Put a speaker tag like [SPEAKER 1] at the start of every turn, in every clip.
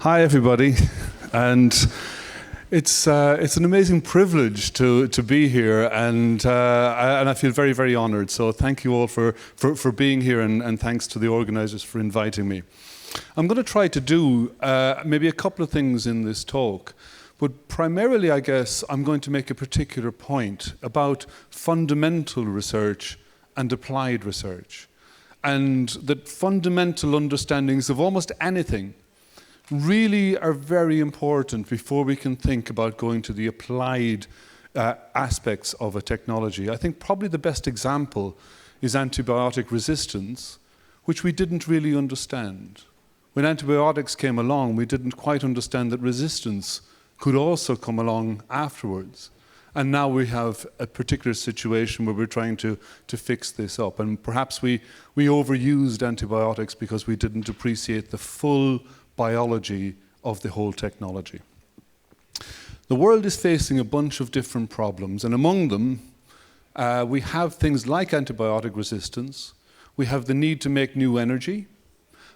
[SPEAKER 1] Hi, everybody, and it's an amazing privilege to be here, and I feel very, very honoured. So thank you all for being here, and thanks to the organisers for inviting me. I'm going to try to do maybe a couple of things in this talk, but primarily, I guess, I'm going to make a particular point about fundamental research and applied research, and that fundamental understandings of almost anything really are very important before we can think about going to the applied aspects of a technology. I think probably the best example is antibiotic resistance, which we didn't really understand. When antibiotics came along, we didn't quite understand that resistance could also come along afterwards. And now we have a particular situation where we're trying to fix this up. And perhaps we overused antibiotics because we didn't appreciate the full biology of the whole technology. The world is facing a bunch of different problems, and among them, we have things like antibiotic resistance, we have the need to make new energy,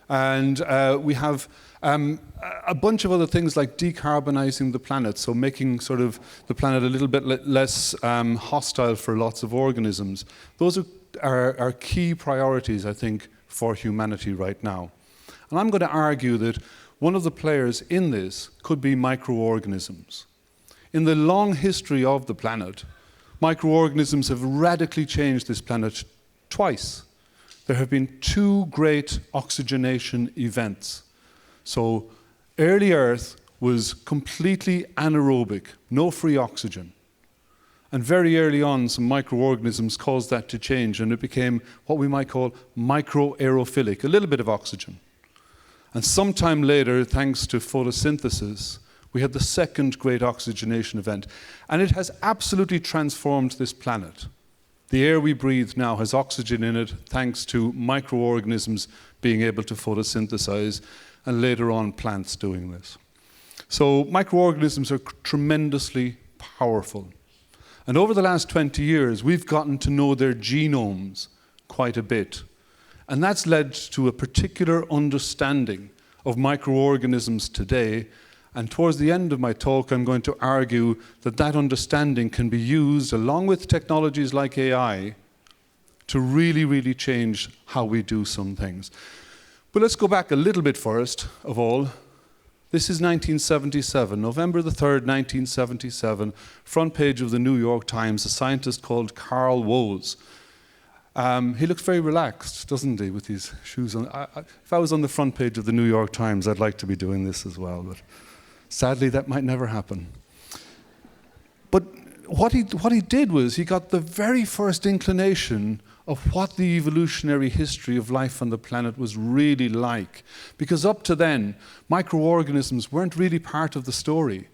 [SPEAKER 1] and we have a bunch of other things like decarbonizing the planet, so making sort of the planet a little bit less hostile for lots of organisms. Those are key priorities, I think, for humanity right now. And I'm going to argue that one of the players in this could be microorganisms. In the long history of the planet, microorganisms have radically changed this planet twice. There have been two great oxygenation events. So early Earth was completely anaerobic, no free oxygen. And very early on, some microorganisms caused that to change, and it became what we might call microaerophilic, a little bit of oxygen. And sometime later, thanks to photosynthesis, we had the second great oxygenation event. And it has absolutely transformed this planet. The air we breathe now has oxygen in it, thanks to microorganisms being able to photosynthesize, and later on, plants doing this. So microorganisms are tremendously powerful. And over the last 20 years, we've gotten to know their genomes quite a bit. And that's led to a particular understanding of microorganisms today. And towards the end of my talk, I'm going to argue that that understanding can be used, along with technologies like AI, to really, really change how we do some things. But let's go back a little bit first of all. This is 1977, November the 3rd, 1977, front page of the New York Times, a scientist called Carl Woese. He looks very relaxed, doesn't he, with his shoes on. If I was on the front page of the New York Times, I'd like to be doing this as well, but sadly that might never happen. But what he did was he got the very first inclination of what the evolutionary history of life on the planet was really like. Because up to then, microorganisms weren't really part of the story.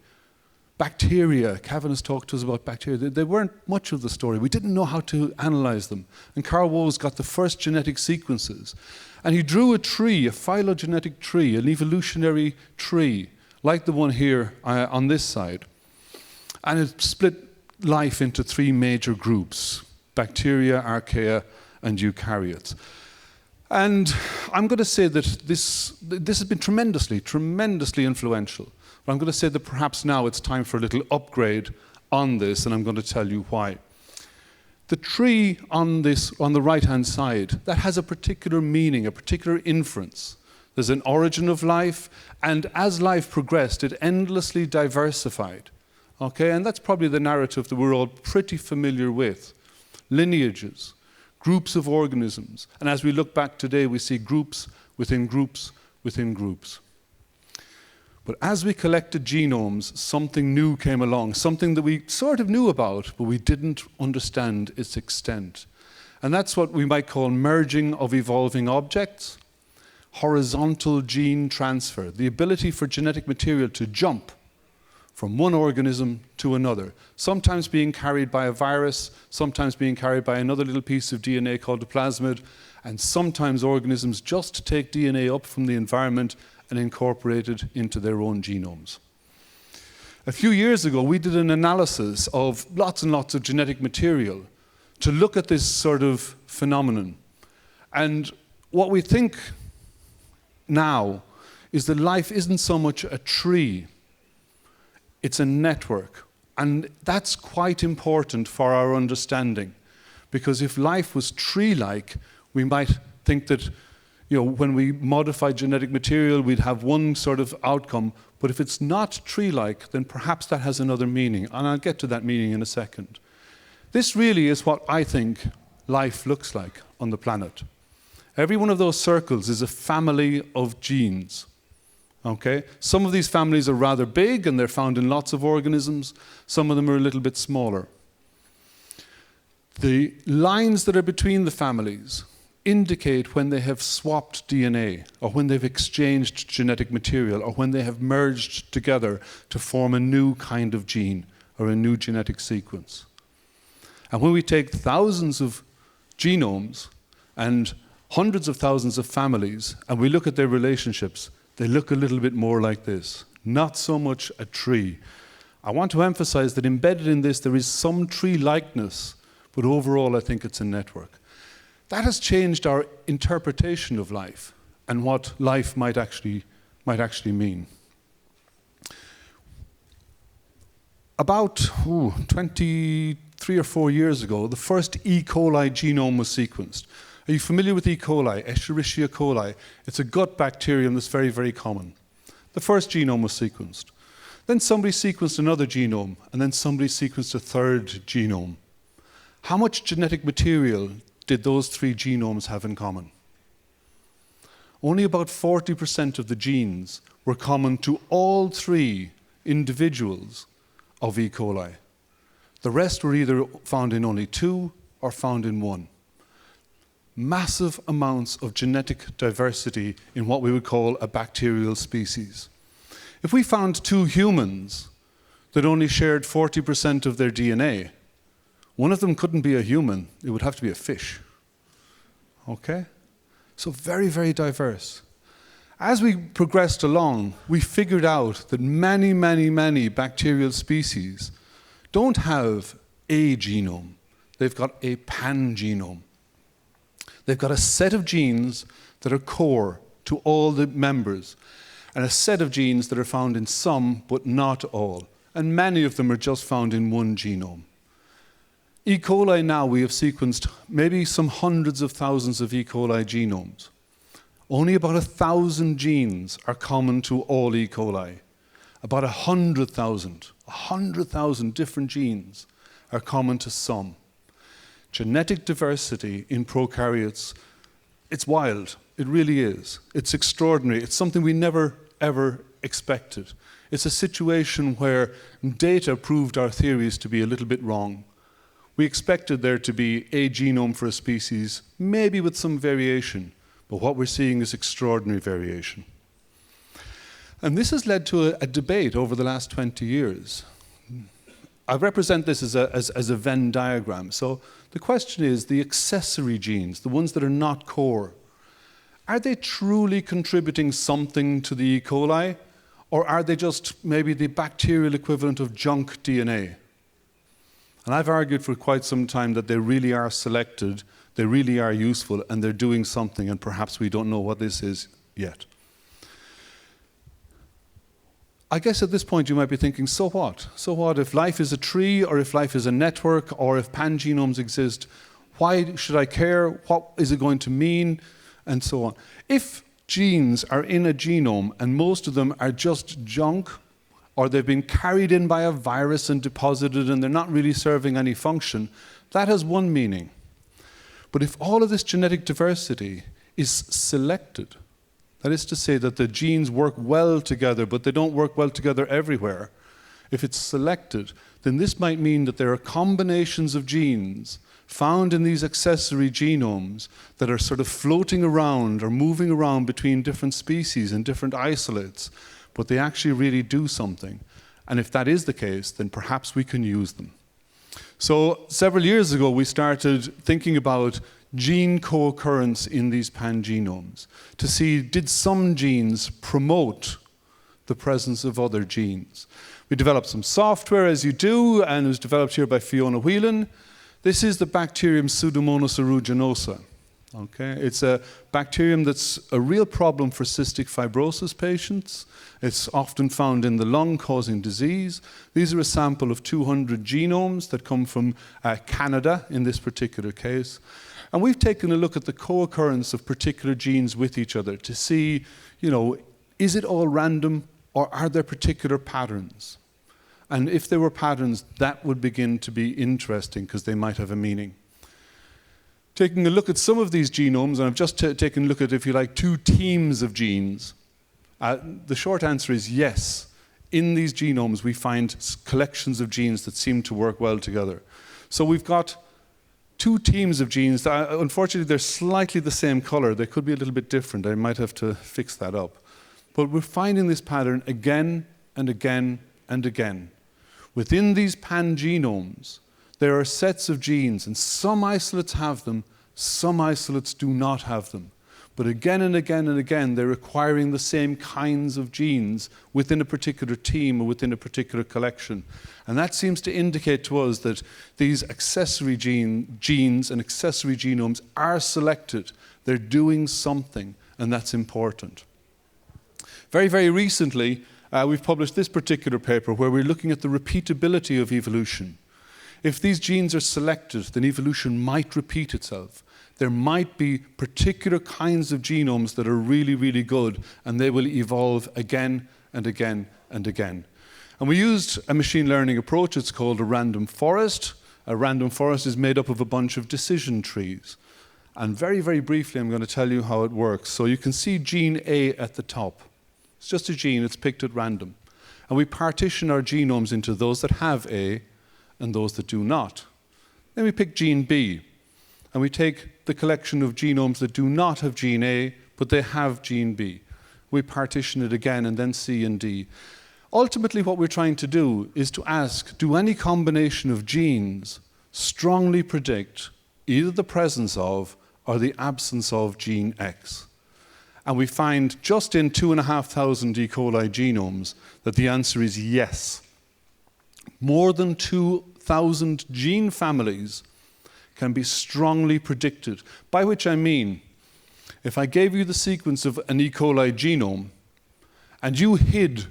[SPEAKER 1] Bacteria, Kevin has talked to us about bacteria, they weren't much of the story. We didn't know how to analyze them. And Carl Woese got the first genetic sequences. And he drew a tree, a phylogenetic tree, an evolutionary tree, like the one here on this side. And it split life into three major groups: bacteria, archaea, and eukaryotes. And I'm going to say that this has been tremendously, tremendously influential. But I'm going to say that perhaps now it's time for a little upgrade on this, and I'm going to tell you why. The tree on the right-hand side, that has a particular meaning, a particular inference. There's an origin of life, and as life progressed, it endlessly diversified. Okay, and that's probably the narrative that we're all pretty familiar with. Lineages, groups of organisms. And as we look back today, we see groups within groups within groups. But as we collected genomes, something new came along, something that we sort of knew about, but we didn't understand its extent. And that's what we might call merging of evolving objects, horizontal gene transfer, the ability for genetic material to jump from one organism to another, sometimes being carried by a virus, sometimes being carried by another little piece of DNA called a plasmid, and sometimes organisms just take DNA up from the environment and incorporate it into their own genomes. A few years ago, we did an analysis of lots and lots of genetic material to look at this sort of phenomenon. And what we think now is that life isn't so much a tree, it's a network. And that's quite important for our understanding, because if life was tree-like, we might think that when we modify genetic material, we'd have one sort of outcome. But if it's not tree-like, then perhaps that has another meaning. And I'll get to that meaning in a second. This really is what I think life looks like on the planet. Every one of those circles is a family of genes. Okay? Some of these families are rather big, and they're found in lots of organisms. Some of them are a little bit smaller. The lines that are between the families indicate when they have swapped DNA, or when they've exchanged genetic material, or when they have merged together to form a new kind of gene or a new genetic sequence. And when we take thousands of genomes and hundreds of thousands of families, and we look at their relationships, they look a little bit more like this. Not so much a tree. I want to emphasize that embedded in this there is some tree-likeness, but overall I think it's a network. That has changed our interpretation of life and what life might actually mean. About 23 or 4 years ago, the first E. coli genome was sequenced. Are you familiar with E. coli, Escherichia coli? It's a gut bacterium that's very, very common. The first genome was sequenced. Then somebody sequenced another genome, and then somebody sequenced a third genome. How much genetic material did those 3 genomes have in common? Only about 40% of the genes were common to all 3 individuals of E. coli. The rest were either found in only 2 or found in 1. Massive amounts of genetic diversity in what we would call a bacterial species. If we found 2 humans that only shared 40% of their DNA, one of them couldn't be a human, it would have to be a fish. Okay? So very, very diverse. As we progressed along, we figured out that many, many, many bacterial species don't have a genome. They've got a pangenome. They've got a set of genes that are core to all the members, and a set of genes that are found in some, but not all. And many of them are just found in one genome. E. coli now, we have sequenced maybe some hundreds of thousands of E. coli genomes. Only about 1,000 genes are common to all E. coli. About 100,000 different genes are common to some. Genetic diversity in prokaryotes, it's wild. It really is. It's extraordinary. It's something we never, ever expected. It's a situation where data proved our theories to be a little bit wrong. We expected there to be a genome for a species, maybe with some variation, but what we're seeing is extraordinary variation. And this has led to a debate over the last 20 years. I represent this as a Venn diagram. So the question is, the accessory genes, the ones that are not core, are they truly contributing something to the E. coli, or are they just maybe the bacterial equivalent of junk DNA? And I've argued for quite some time that they really are selected, they really are useful, and they're doing something, and perhaps we don't know what this is yet. I guess at this point you might be thinking, so what? So what if life is a tree, or if life is a network, or if pangenomes exist? Why should I care? What is it going to mean? And so on. If genes are in a genome and most of them are just junk, or they've been carried in by a virus and deposited and they're not really serving any function, that has one meaning. But if all of this genetic diversity is selected, that is to say that the genes work well together, but they don't work well together everywhere, if it's selected, then this might mean that there are combinations of genes found in these accessory genomes that are sort of floating around or moving around between different species and different isolates, but they actually really do something. And if that is the case, then perhaps we can use them. So several years ago, we started thinking about gene co-occurrence in these pangenomes to see, did some genes promote the presence of other genes? We developed some software, as you do, and it was developed here by Fiona Whelan. This is the bacterium Pseudomonas aeruginosa. Okay, it's a bacterium that's a real problem for cystic fibrosis patients. It's often found in the lung, causing disease. These are a sample of 200 genomes that come from Canada in this particular case. And we've taken a look at the co-occurrence of particular genes with each other to see, is it all random or are there particular patterns? And if there were patterns, that would begin to be interesting because they might have a meaning. Taking a look at some of these genomes, and I've just taken a look at, if you like, 2 teams of genes, the short answer is yes. In these genomes, we find collections of genes that seem to work well together. So we've got 2 teams of genes. Unfortunately, they're slightly the same color. They could be a little bit different. I might have to fix that up. But we're finding this pattern again and again and again. Within these pangenomes, there are sets of genes, and some isolates have them, some isolates do not have them. But again and again and again, they're acquiring the same kinds of genes within a particular team or within a particular collection. And that seems to indicate to us that these accessory genes and accessory genomes are selected. They're doing something, and that's important. Very, very recently, we've published this particular paper where we're looking at the repeatability of evolution. If these genes are selected, then evolution might repeat itself. There might be particular kinds of genomes that are really, really good, and they will evolve again and again and again. And we used a machine learning approach. It's called a random forest. A random forest is made up of a bunch of decision trees. And very, very briefly, I'm going to tell you how it works. So you can see gene A at the top. It's just a gene. It's picked at random. And we partition our genomes into those that have A and those that do not. Then we pick gene B, and we take the collection of genomes that do not have gene A, but they have gene B. We partition it again, and then C and D. Ultimately, what we're trying to do is to ask, do any combination of genes strongly predict either the presence of or the absence of gene X? And we find just in 2,500 E. coli genomes that the answer is yes. More than 2,000 gene families can be strongly predicted, by which I mean, if I gave you the sequence of an E. coli genome and you hid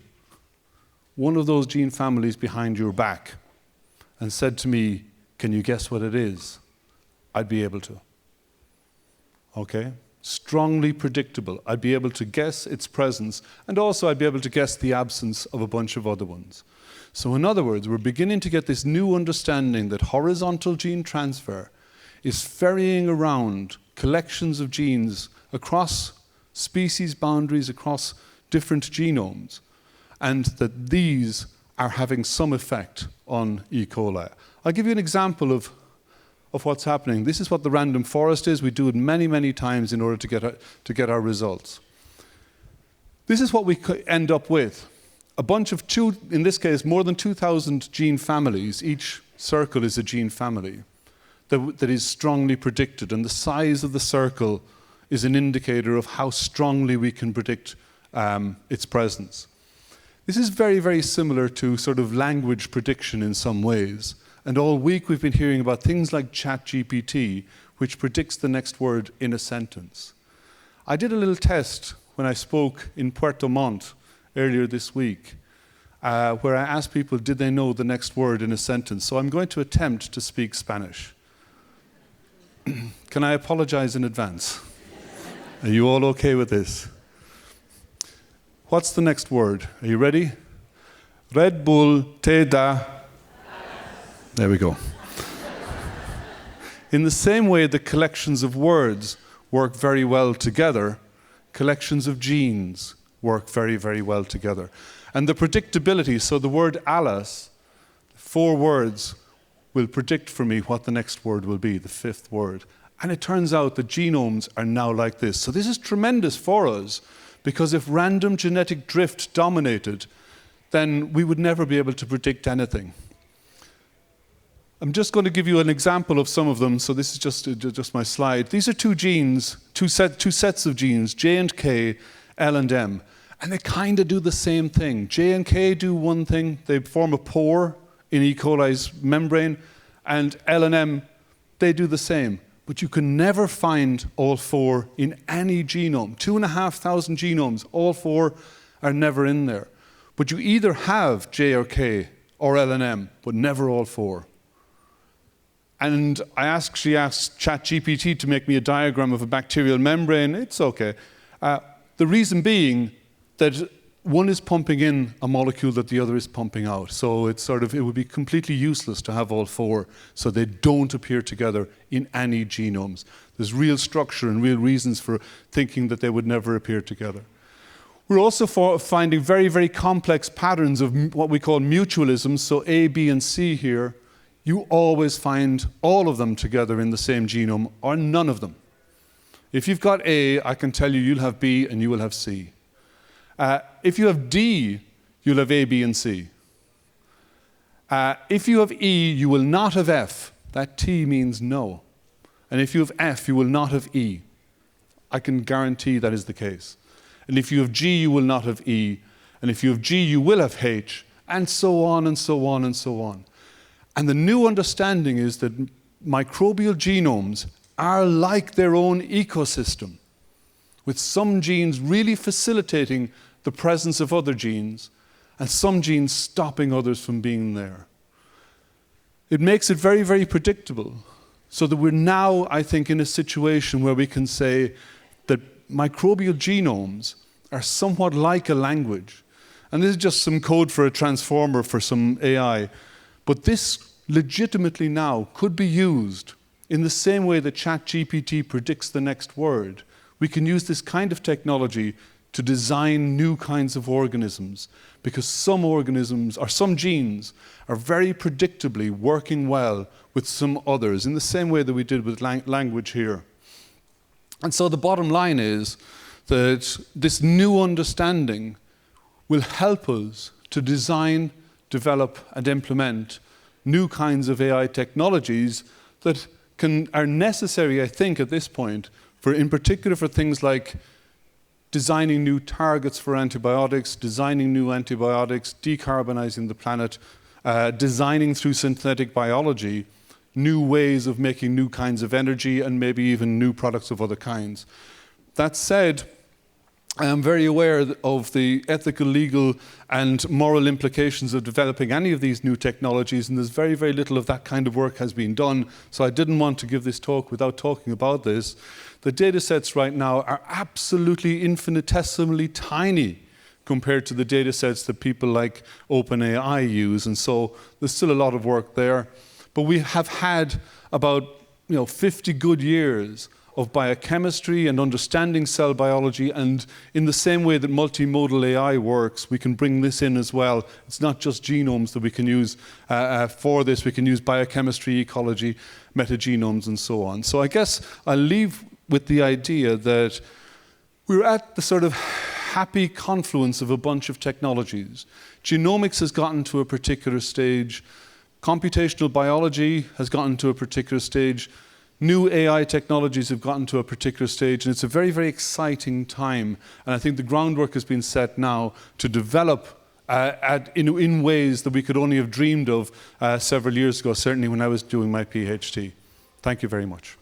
[SPEAKER 1] one of those gene families behind your back and said to me, can you guess what it is? I'd be able to. Okay? Strongly predictable. I'd be able to guess its presence, and also I'd be able to guess the absence of a bunch of other ones. So in other words, we're beginning to get this new understanding that horizontal gene transfer is ferrying around collections of genes across species boundaries, across different genomes, and that these are having some effect on E. coli. I'll give you an example of what's happening. This is what the random forest is. We do it many, many times in order to get our results. This is what we end up with. A bunch of in this case, more than 2,000 gene families. Each circle is a gene family that is strongly predicted, and the size of the circle is an indicator of how strongly we can predict its presence. This is very, very similar to sort of language prediction in some ways. And all week we've been hearing about things like ChatGPT, which predicts the next word in a sentence. I did a little test when I spoke in Puerto Montt earlier this week, where I asked people, did they know the next word in a sentence? So I'm going to attempt to speak Spanish. Can I apologize in advance? Are you all okay with this? What's the next word? Are you ready? Red Bull te da. There we go. In the same way that collections of words work very well together, collections of genes work very, very well together. And the predictability, so the word alas, 4 words, will predict for me what the next word will be, the 5th word. And it turns out that genomes are now like this. So this is tremendous for us, because if random genetic drift dominated, then we would never be able to predict anything. I'm just going to give you an example of some of them. So this is just my slide. These are 2 genes, two sets of genes, J and K, L and M. And they kind of do the same thing. J and K do one thing. They form a pore in E. coli's membrane. And L and M, they do the same. but you can never find all 4 in any genome. 2,500 genomes, all 4 are never in there. But you either have J or K or L and M, but never all 4. And I actually asked ChatGPT to make me a diagram of a bacterial membrane. It's okay. The reason being that one is pumping in a molecule that the other is pumping out. So it's it would be completely useless to have all 4, so they don't appear together in any genomes. There's real structure and real reasons for thinking that they would never appear together. We're also finding very, very complex patterns of what we call mutualisms. So A, B, and C here, you always find all of them together in the same genome, or none of them. If you've got A, I can tell you you'll have B and you will have C. If you have D, you'll have A, B, and C. If you have E, you will not have F. That T means no. And if you have F, you will not have E. I can guarantee that is the case. And if you have G, you will not have E. And if you have G, you will have H, and so on and so on and so on. And the new understanding is that microbial genomes are like their own ecosystem, with some genes really facilitating the presence of other genes, and some genes stopping others from being there. It makes it very, very predictable, so that we're now, I think, in a situation where we can say that microbial genomes are somewhat like a language. And this is just some code for a transformer for some AI. But this legitimately now could be used in the same way that ChatGPT predicts the next word. We can use this kind of technology to design new kinds of organisms, because some organisms, or some genes, are very predictably working well with some others, in the same way that we did with language here. And so the bottom line is that this new understanding will help us to design, develop, and implement new kinds of AI technologies that are necessary, I think, at this point, in particular for things like designing new targets for antibiotics, designing new antibiotics, decarbonizing the planet, designing through synthetic biology new ways of making new kinds of energy, and maybe even new products of other kinds. That said, I am very aware of the ethical, legal, and moral implications of developing any of these new technologies, and there's very, very little of that kind of work has been done, so I didn't want to give this talk without talking about this. The data sets right now are absolutely infinitesimally tiny compared to the data sets that people like OpenAI use, and so there's still a lot of work there. But we have had about 50 good years of biochemistry and understanding cell biology, and in the same way that multimodal AI works, we can bring this in as well. It's not just genomes that we can use for this. We can use biochemistry, ecology, metagenomes, and so on. So I guess I'll leave with the idea that we're at the sort of happy confluence of a bunch of technologies. Genomics has gotten to a particular stage. Computational biology has gotten to a particular stage. New AI technologies have gotten to a particular stage, and it's a very, very exciting time. And I think the groundwork has been set now to develop in ways that we could only have dreamed of several years ago, certainly when I was doing my PhD. Thank you very much.